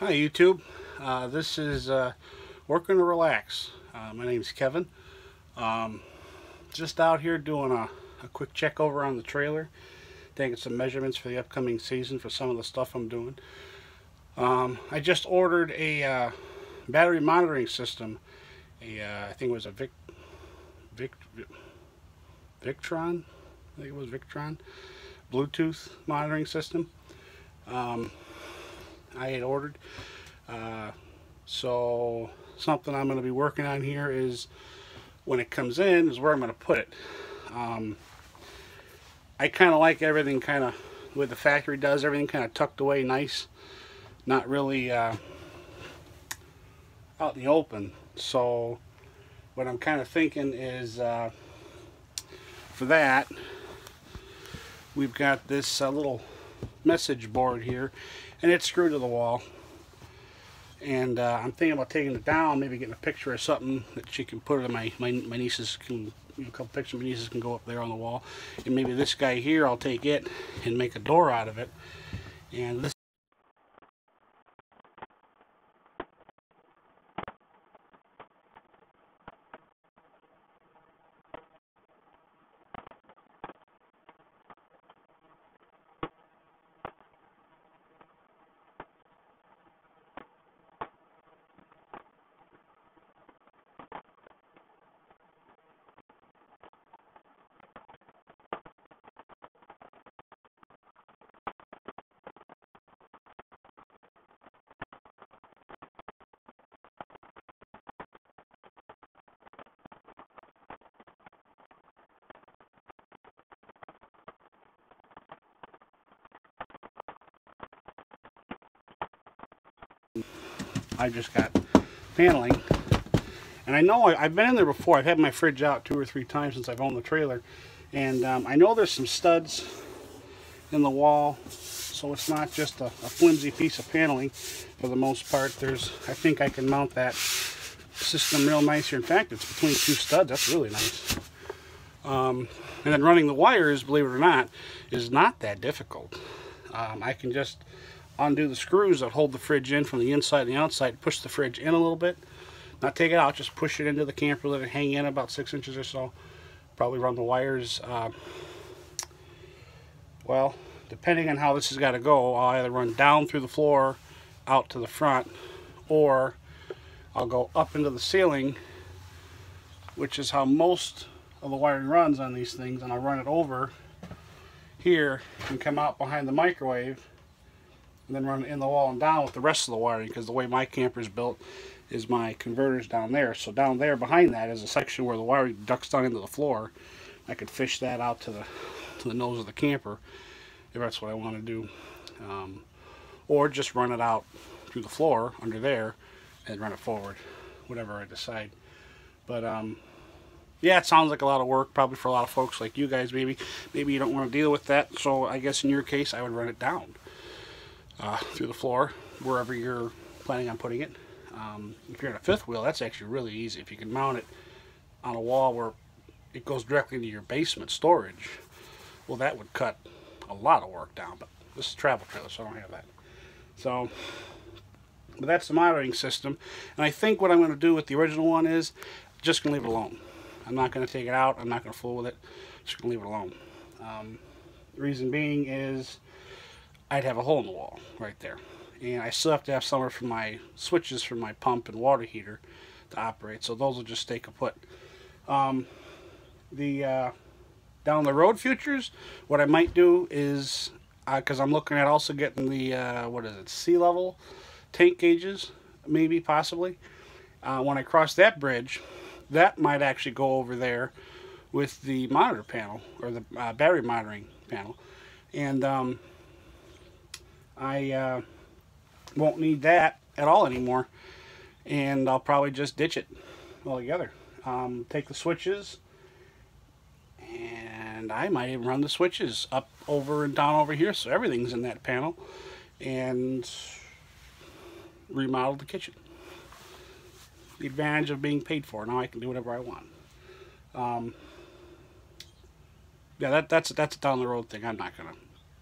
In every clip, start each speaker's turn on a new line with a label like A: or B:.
A: Hi YouTube, this is Working to Relax. My name's Kevin. Um, just out here doing a quick check over on the trailer, taking some measurements for the upcoming season for some of the stuff I'm doing. I just ordered a battery monitoring system. I think it was a Vic, Victron. I think it was Victron Bluetooth monitoring system. I had ordered. So something I'm going to be working on here is when it comes in is where I'm going to put it. I kind of like everything kind of the way the factory does everything kind of tucked away nice, not really out in the open. So what I'm kind of thinking is for that we've got this little message board here, and it's screwed to the wall. And I'm thinking about taking it down, maybe getting a picture of something that she can put it in. My nieces can, a couple pictures of my nieces can go up there on the wall. And maybe this guy here, I'll take it and make a door out of it. And this I just got paneling. And I know I've been in there before. I've had my fridge out 2 or 3 times since I've owned the trailer. And I know there's some studs in the wall, so it's not just a flimsy piece of paneling for the most part. I think I can mount that system real nice here. In fact, it's between 2 studs. That's really nice. And then running the wires, believe it or not, is not that difficult. I can just undo the screws that hold the fridge in from the inside and the outside, push the fridge in a little bit, not take it out, just push it into the camper, let it hang in about 6 inches or so. Probably run the wires, well, depending on how this has got to go, I'll either run down through the floor out to the front, or I'll go up into the ceiling, which is how most of the wiring runs on these things, and I'll run it over here and come out behind the microwave and then run it in the wall and down with the rest of the wiring, because the way my camper is built is my converter's down there. So down there behind that is a section where the wiring ducts down into the floor. I could fish that out to the nose of the camper if that's what I want to do, or just run it out through the floor under there and run it forward, whatever I decide. But yeah, it sounds like a lot of work probably for a lot of folks like you guys. Maybe you don't want to deal with that, so I guess in your case I would run it down through the floor wherever you're planning on putting it. If you're in a 5th wheel, that's actually really easy. If you can mount it on a wall where it goes directly into your basement storage, well, that would cut a lot of work down. But this is a travel trailer, so I don't have that. So, but that's the monitoring system. And I think what I'm going to do with the original one is just going to leave it alone. I'm not going to take it out. I'm not going to fool with it. Just going to leave it alone. The reason being is I'd have a hole in the wall right there. And I still have to have somewhere for my switches for my pump and water heater to operate. So those will just stay kaput. The down the road futures, what I might do is, because I'm looking at also getting the, what is it, sea level tank gauges, maybe, possibly. When I cross that bridge, that might actually go over there with the monitor panel, or the battery monitoring panel. And I won't need that at all anymore, and I'll probably just ditch it altogether. Take the switches, and I might even run the switches up, over, and down over here so everything's in that panel, and remodel the kitchen. The advantage of being paid for. Now I can do whatever I want. Yeah, that's a down the road thing. I'm not going to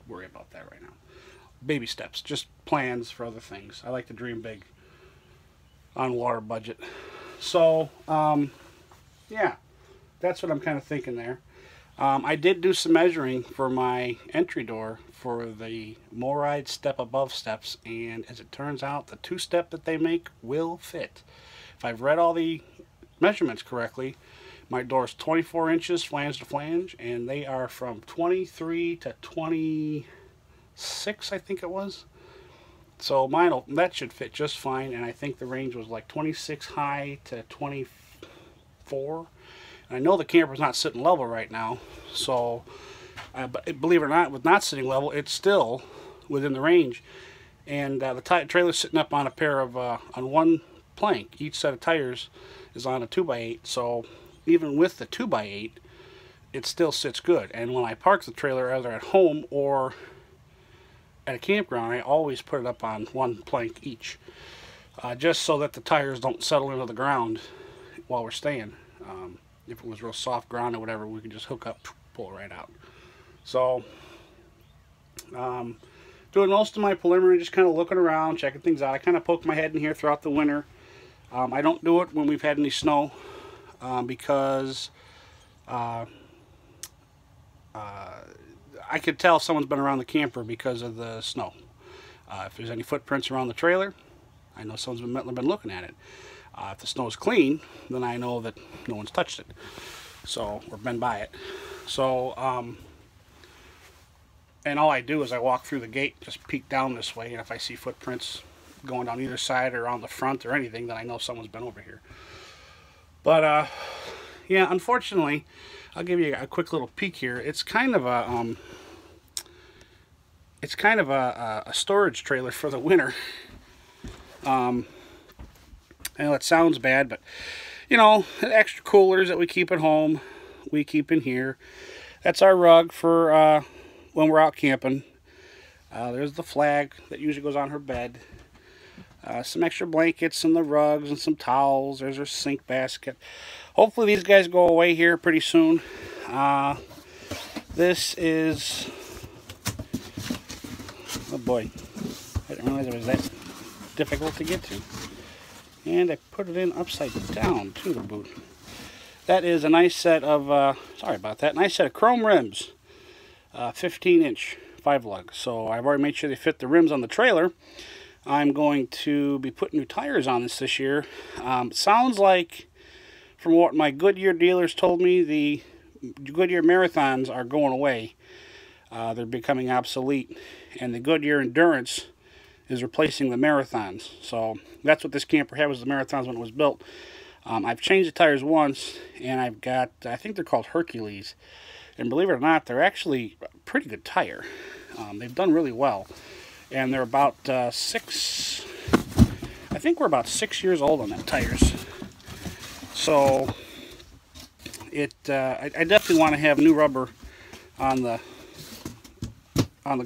A: worry about that right now. baby steps, just plans for other things. I like to dream big on water budget. So, yeah, that's what I'm kind of thinking there. I did do some measuring for my entry door for the MORryde step above steps, and as it turns out, the 2-step that they make will fit. If I've read all the measurements correctly, my door is 24 inches flange to flange, and they are from 23 to 26, I think it was. So that should fit just fine, and I think the range was like 26 high to 24. And I know the camper's not sitting level right now, so but believe it or not, with not sitting level, it's still within the range. And the trailer's sitting up on a pair of on one plank. Each set of tires is on a 2x8, so even with the 2x8, it still sits good. And when I park the trailer either at home or at a campground, I always put it up on one plank each, just so that the tires don't settle into the ground while we're staying. If it was real soft ground or whatever, we could just hook up, pull it right out. So, doing most of my preliminary, just kind of looking around, checking things out. I kind of poke my head in here throughout the winter. I don't do it when we've had any snow, because I could tell someone's been around the camper because of the snow. If there's any footprints around the trailer, I know someone's been looking at it. If the snow is clean, then I know that no one's touched it, so, or been by it. So, and all I do is I walk through the gate, just peek down this way, and if I see footprints going down either side or on the front or anything, then I know someone's been over here. But yeah, unfortunately, I'll give you a quick little peek here. It's kind of a storage trailer for the winter. I know it sounds bad, but you know, the extra coolers that we keep at home, we keep in here. That's our rug for when we're out camping. There's the flag that usually goes on her bed. Some extra blankets and the rugs and some towels. There's her sink basket. Hopefully these guys go away here pretty soon. This is, oh boy, I didn't realize it was that difficult to get to. And I put it in upside down to the boot. That is a nice set of, sorry about that, nice set of chrome rims. 15-inch 5-lug. So I've already made sure they fit the rims on the trailer. I'm going to be putting new tires on this year. Sounds like, from what my Goodyear dealers told me, the Goodyear Marathons are going away. They're becoming obsolete. And the Goodyear Endurance is replacing the Marathons. So that's what this camper had, was the Marathons when it was built. I've changed the tires once, and I've got, I think they're called Hercules. And believe it or not, they're actually a pretty good tire. They've done really well. And they're about I think we're about 6 years old on them tires. So I definitely want to have new rubber on the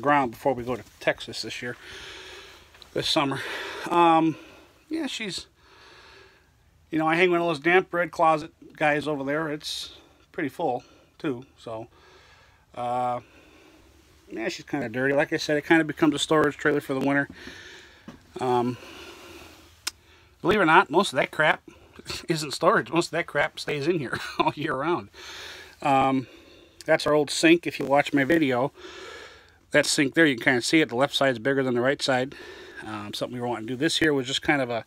A: ground before we go to Texas this summer. Yeah, she's, you know, I hang one of those damp bread closet guys over there. It's pretty full too. So yeah, she's kind of dirty. Like I said, it kind of becomes a storage trailer for the winter. Believe it or not, most of that crap isn't storage. Most of that crap stays in here all year round. That's our old sink. If you watch my video, that sink there, you can kind of see it. The left side is bigger than the right side. Something we were wanting to do this year was just kind of a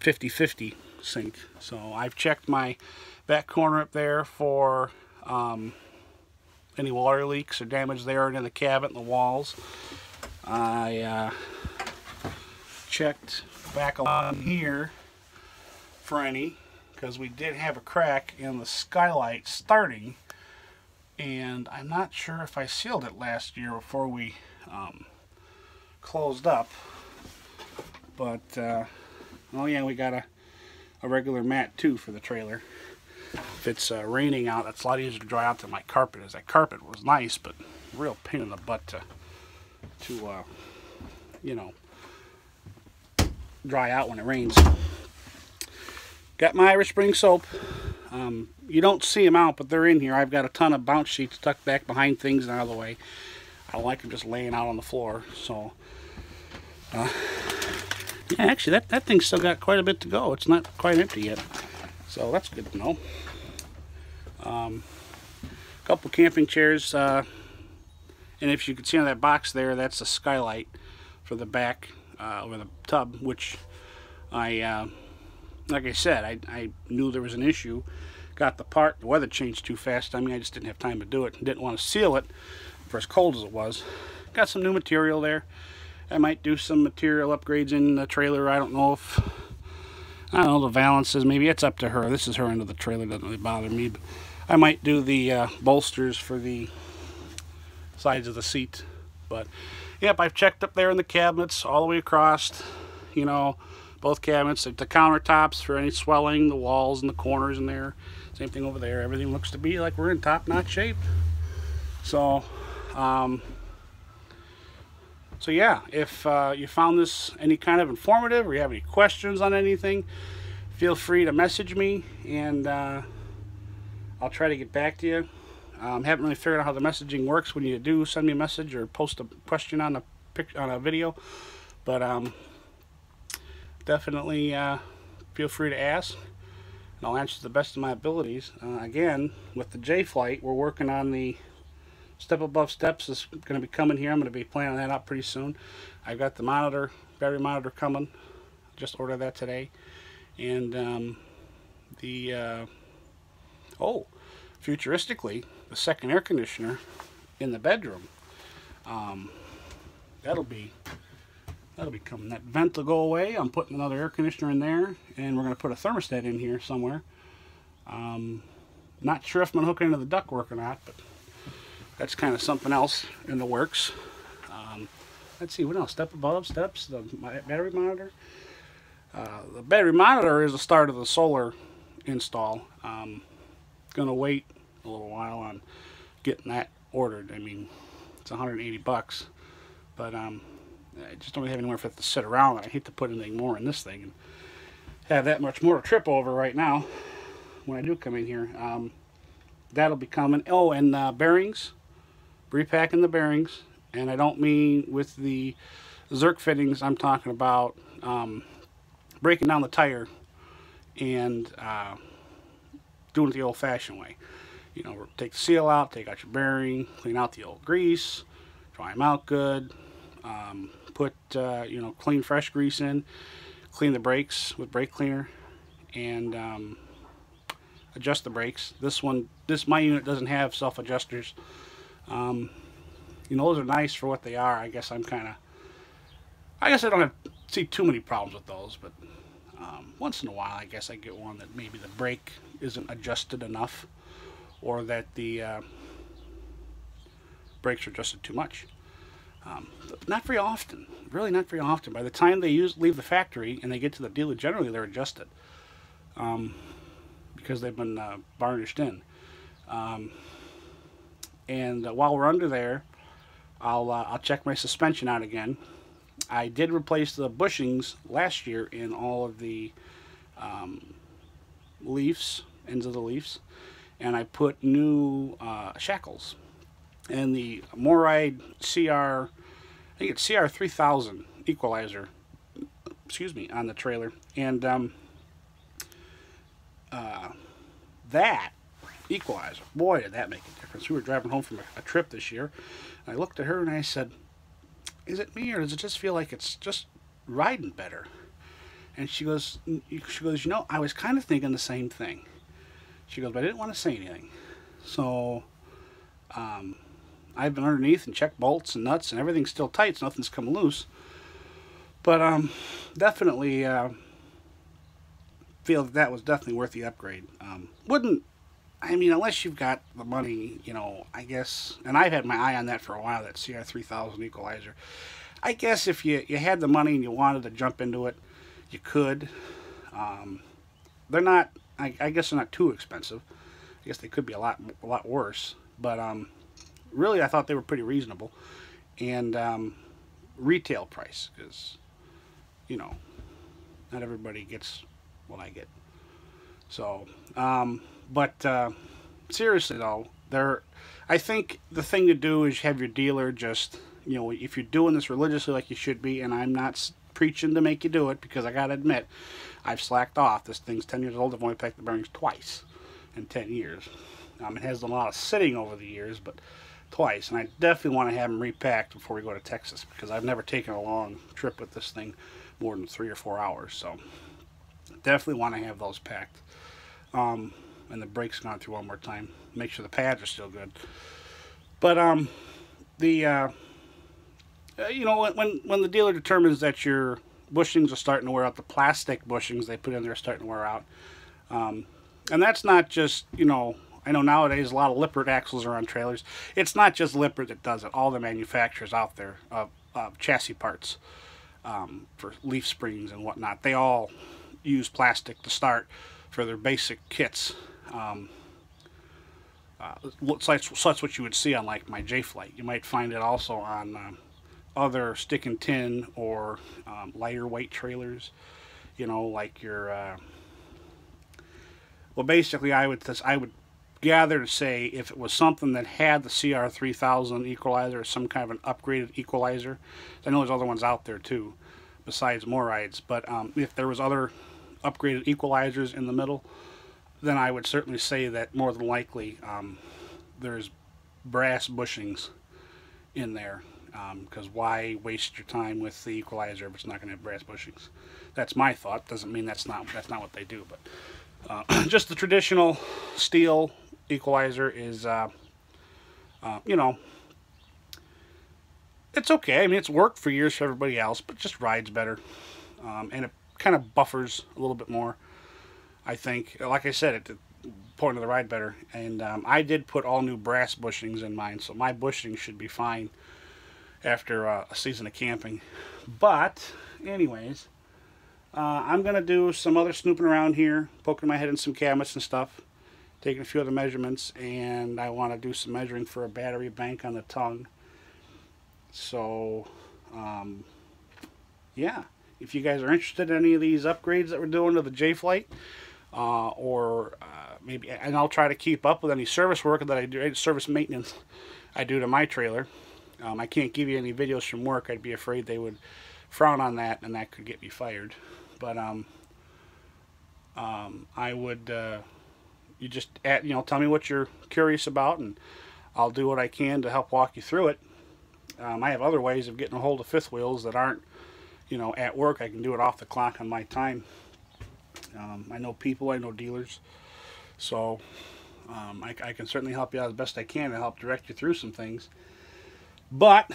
A: 50-50 sink. So I've checked my back corner up there for any water leaks or damage there in the cabinet and the walls. I checked back along here for any, because we did have a crack in the skylight starting, and I'm not sure if I sealed it last year before we closed up. But oh yeah, we got a regular mat too for the trailer. If it's raining out, it's a lot easier to dry out than my carpet is. That carpet was nice, but real pain in the butt to you know, dry out when it rains. Got my Irish Spring soap. You don't see them out, but they're in here. I've got a ton of bounce sheets tucked back behind things and out of the way. I don't like them just laying out on the floor. So, yeah, actually, that thing's still got quite a bit to go. It's not quite empty yet. So that's good to know. Couple camping chairs. And if you can see on that box there, that's a skylight for the back over the tub, which like I said, I knew there was an issue. Got the part, the weather changed too fast. I mean, I just didn't have time to do it and didn't want to seal it for as cold as it was. Got some new material there. I might do some material upgrades in the trailer. I don't know the valances. Maybe it's up to her. This is her end of the trailer. Doesn't really bother me. But I might do the bolsters for the sides of the seat. But yep, I've checked up there in the cabinets all the way across. You know, both cabinets, the countertops for any swelling, the walls and the corners in there. Same thing over there. Everything looks to be like we're in top-notch shape. So, so yeah, if you found this any kind of informative or you have any questions on anything, feel free to message me, and I'll try to get back to you. Haven't really figured out how the messaging works when you do send me a message or post a question on a video, but definitely feel free to ask, and I'll answer to the best of my abilities. Again, with the J-Flight, we're working on the Step Above Steps. Is going to be coming here. I'm going to be planning that out pretty soon. I've got the monitor, battery monitor coming. Just ordered that today. And futuristically, the second air conditioner in the bedroom. That'll be coming. That vent will go away. I'm putting another air conditioner in there, and we're going to put a thermostat in here somewhere. Not sure if I'm going to hook it into the ductwork or not, but that's kind of something else in the works. Let's see, what else? Step Above Steps, the battery monitor. The battery monitor is the start of the solar install. Going to wait a little while on getting that ordered. I mean, it's 180 bucks, but I just don't have anywhere for it to sit around. I hate to put anything more in this thing and have that much more to trip over right now when I do come in here. That'll be coming. Oh, and bearings, repacking the bearings, and I don't mean with the Zerk fittings. I'm talking about breaking down the tire and doing it the old-fashioned way. You know, take the seal out, take out your bearing, clean out the old grease, dry them out good, put you know, clean fresh grease in, clean the brakes with brake cleaner, and adjust the brakes. My unit doesn't have self-adjusters. You know, those are nice for what they are. I guess I don't see too many problems with those, but once in a while, I guess I get one that maybe the brake isn't adjusted enough, or that the brakes are adjusted too much. Not very often, really not very often. By the time they leave the factory and they get to the dealer, generally they're adjusted because they've been varnished in. And while we're under there, I'll check my suspension out again. I did replace the bushings last year in all of the leaves, ends of the leaves, and I put new shackles. And the MORryde CR, I think it's CR 3000 equalizer, excuse me, on the trailer. And that equalizer, boy, did that make a difference. We were driving home from a trip this year, and I looked at her and I said, is it me, or does it just feel like it's just riding better? And she goes, you know, I was kind of thinking the same thing. She goes, but I didn't want to say anything. So I've been underneath and checked bolts and nuts, and everything's still tight, so nothing's come loose. But definitely feel that was definitely worth the upgrade. I mean, unless you've got the money, you know, I guess, and I've had my eye on that for a while, that CR 3000 equalizer. I guess if you had the money and you wanted to jump into it, you could. They're not, I guess they're not too expensive. I guess they could be a lot worse. But really, I thought they were pretty reasonable. And retail price, because, you know, not everybody gets what I get. So, but seriously though, I think the thing to do is have your dealer just, you know, if you're doing this religiously like you should be, and I'm not preaching to make you do it, because I gotta admit, I've slacked off. This thing's 10 years old. I've only packed the bearings twice in 10 years. It has done a lot of sitting over the years, but twice. And I definitely want to have them repacked before we go to Texas, because I've never taken a long trip with this thing more than 3 or 4 hours. So definitely want to have those packed. And the brakes gone through one more time. Make sure the pads are still good. But you know, when the dealer determines that your bushings are starting to wear out, the plastic bushings they put in there are starting to wear out. And that's not just, you know, I know nowadays a lot of Lippert axles are on trailers. It's not just Lippert that does it. All the manufacturers out there of chassis parts for leaf springs and whatnot, they all use plastic to start for their basic kits. So that's what you would see on like my J-Flight. You might find it also on other stick and tin or lighter weight trailers, you know, like your well, basically I would gather to say if it was something that had the CR3000 equalizer or some kind of an upgraded equalizer. I know there's other ones out there too besides MORrydes, but if there was other upgraded equalizers in the middle, then I would certainly say that more than likely there's brass bushings in there, because why waste your time with the equalizer if it's not going to have brass bushings? That's my thought. Doesn't mean that's not what they do, but just the traditional steel equalizer is you know, it's okay. I mean, it's worked for years for everybody else, but just rides better, and it kind of buffers a little bit more, I think. Like I said, it point of the ride better. And I did put all new brass bushings in mine, so my bushings should be fine after a season of camping. But anyways, I'm gonna do some other snooping around here, poking my head in some cabinets and stuff, taking a few other measurements, and I want to do some measuring for a battery bank on the tongue. So yeah, if you guys are interested in any of these upgrades that we're doing to the J-Flight, or maybe, and I'll try to keep up with any service work that I do, service maintenance I do to my trailer. I can't give you any videos from work. I'd be afraid they would frown on that, and that could get me fired. But I would, you just you know, tell me what you're curious about, and I'll do what I can to help walk you through it. I have other ways of getting a hold of fifth wheels that aren't, you know, at work. I can do it off the clock on my time. I know people, I know dealers, so I can certainly help you out as best I can to help direct you through some things. But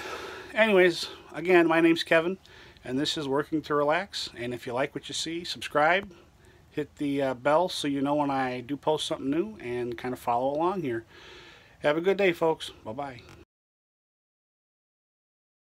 A: anyways, again, my name's Kevin, and this is Working to Relax. And if you like what you see, subscribe, hit the bell so you know when I do post something new, and kind of follow along here. Have a good day, folks. Bye-bye.